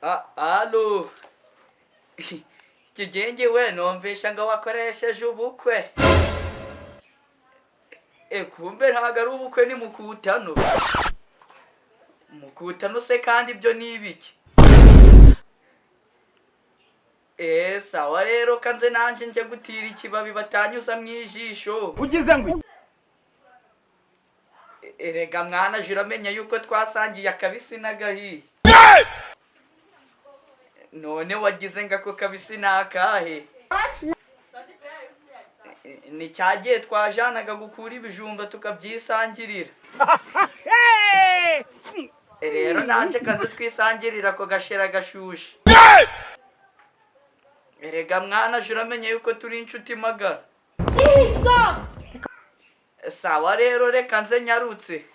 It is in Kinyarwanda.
Alo. Kigenge we numvisha ngo wakoresheje ubukwe. Kumbe ntago ari ubukwe ni mukutano. Mukutano se kandi ibyo ni ibiki? Sawa rero kanze nanje nje gutira ikibabi batanyuza mwijisho. Ugize ngo Erega mwana juramenya yuko twasangiye akabisi n'agahiye. None wagize ngo ako kabisi nakahe? Ni cyagiye twajanaga gukura ibijumba tukabyisangirira. Rero nanje kanze twisangirira ko gashera gashushe. Erega mwana juramenya yuko turi inshuti magara. Sawa rero reka nze nyarutse.